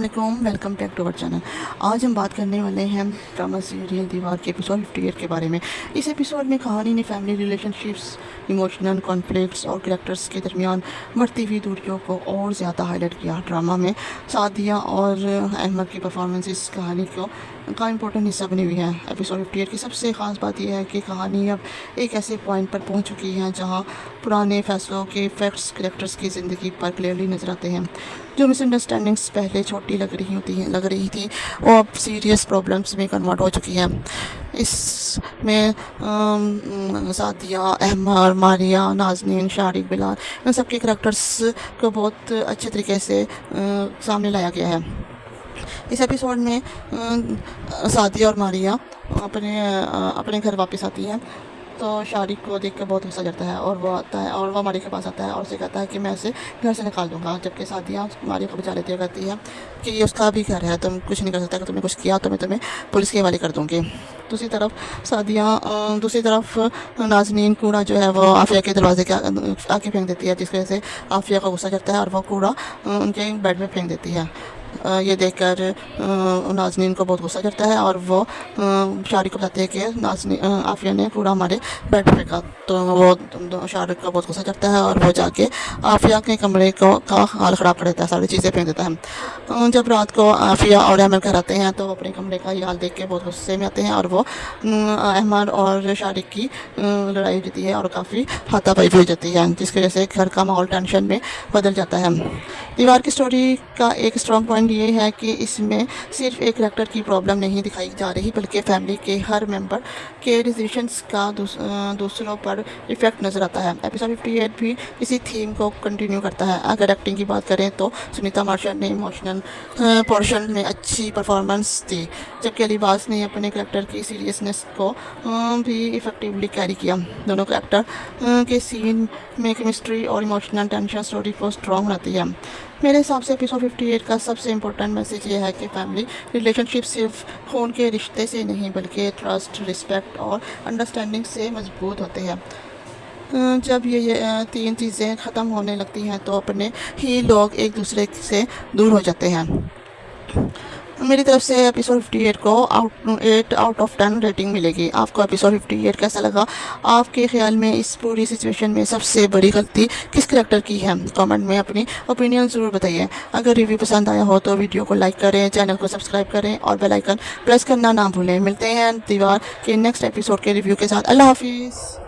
अस्सलामुअलैकुम, welcome back to our channel. आज हम बात करने वाले हैं ड्रामा सीरियल दीवार के एपिसोड 58 के बारे में। इस एपिसोड में कहानी ने फैमिली रिलेशनशिप्स, इमोशनल कॉन्फ्लिक्ट्स और कैरेक्टर्स के दरमियान बढ़ती हुई दूरियों को और ज़्यादा हाईलाइट किया। ड्रामा में सादिया और अहमद की परफॉर्मेंस इस कहानी का इम्पोर्टेंट हिस्सा बनी हुई है। एपिसोड 58 की सबसे ख़ास बात यह है कि कहानी अब एक ऐसे पॉइंट पर पहुंच चुकी है जहां पुराने फैसलों के इफ़ेक्ट्स कैरेक्टर्स की ज़िंदगी पर क्लियरली नज़र आते हैं। जो मिसअंडरस्टैंडिंग्स पहले छोटी लग रही थी वो अब सीरियस प्रॉब्लम्स में कन्वर्ट हो चुकी हैं। इसमें सादिया, अहमद, मारिया, नाज़नीन, शारिक, बिलाल, इन सबके करैक्टर्स को बहुत अच्छे तरीके से सामने लाया गया है। इस एपिसोड में सादिया और मारिया अपने घर वापस आती हैं तो शारिक को देख कर बहुत गुस्सा चढ़ता है और वो आता है और वह मारिया के पास आता है और उसे कहता है कि मैं इसे घर से निकाल दूंगा। जबकि सादिया मारिया को बचा लेती है, कहती है कि ये उसका भी घर है, तुम कुछ नहीं कर सकता, अगर तुमने कुछ किया तो मैं तुम्हें पुलिस के हवाले कर दूँगी। दूसरी तरफ नाज़नीन कूड़ा जो है वो आफिया के दरवाजे के आके फेंक देती है, जिसकी वजह से आफिया का गुस्सा चढ़ता है और वह कूड़ा उनके बेड में फेंक देती है। ये देखकर नाज़नीन को बहुत गुस्सा चढ़ता है और वो शारिक को बताते हैं कि आफिया ने कूड़ा हमारे बेड पे फेंका। तो वो शारिक को बहुत गुस्सा चढ़ता है और वो जाके आफिया के कमरे का हाल ख़राब कर देता है, सारी चीज़ें फेंक देता है। जब रात को आफिया और अहमद घर आते हैं तो अपने कमरे का ये हाल देख के बहुत गुस्से में आते हैं और वो अहमद और शारिक की लड़ाई होती है और काफ़ी हाथापाई भी हो जाती है, जिसकी वजह से घर का माहौल टेंशन में बदल जाता है। दीवार की स्टोरी का एक स्ट्रॉन्ग पॉइंट ये है कि इसमें सिर्फ एक करैक्टर की प्रॉब्लम नहीं दिखाई जा रही, बल्कि फैमिली के हर मेंबर के डिसीजंस का दूसरों पर इफ़ेक्ट नज़र आता है। एपिसोड 58 भी इसी थीम को कंटिन्यू करता है। अगर एक्टिंग की बात करें तो सुनीता मार्शल ने इमोशनल पोर्शन में अच्छी परफॉर्मेंस दी, जबकि अलीबास ने अपने करैक्टर की सीरियसनेस को भी इफ़ेक्टिवली कैरी किया। दोनों करैक्टर के सीन में केमिस्ट्री और इमोशनल टेंशन स्टोरी को स्ट्रॉन्ग बनाती है। मेरे हिसाब से एपिसोड 58 का सबसे इम्पोर्टेंट मैसेज ये है कि फैमिली रिलेशनशिप सिर्फ खून के रिश्ते से नहीं बल्कि ट्रस्ट, रिस्पेक्ट और अंडरस्टैंडिंग से मजबूत होते हैं। जब ये तीन चीज़ें ख़त्म होने लगती हैं तो अपने ही लोग एक दूसरे से दूर हो जाते हैं। मेरी तरफ से एपिसोड 58 को 8 आउट ऑफ 10 रेटिंग मिलेगी। आपको एपिसोड 58 कैसा लगा? आपके ख्याल में इस पूरी सिचुएशन में सबसे बड़ी गलती किस करैक्टर की है? कमेंट में अपनी ओपिनियन ज़रूर बताइए। अगर रिव्यू पसंद आया हो तो वीडियो को लाइक करें, चैनल को सब्सक्राइब करें और बेल आइकन प्रेस करना ना भूलें। मिलते हैं दीवार के नेक्स्ट एपिसोड के रिव्यू के साथ। अल्लाह हाफिज़।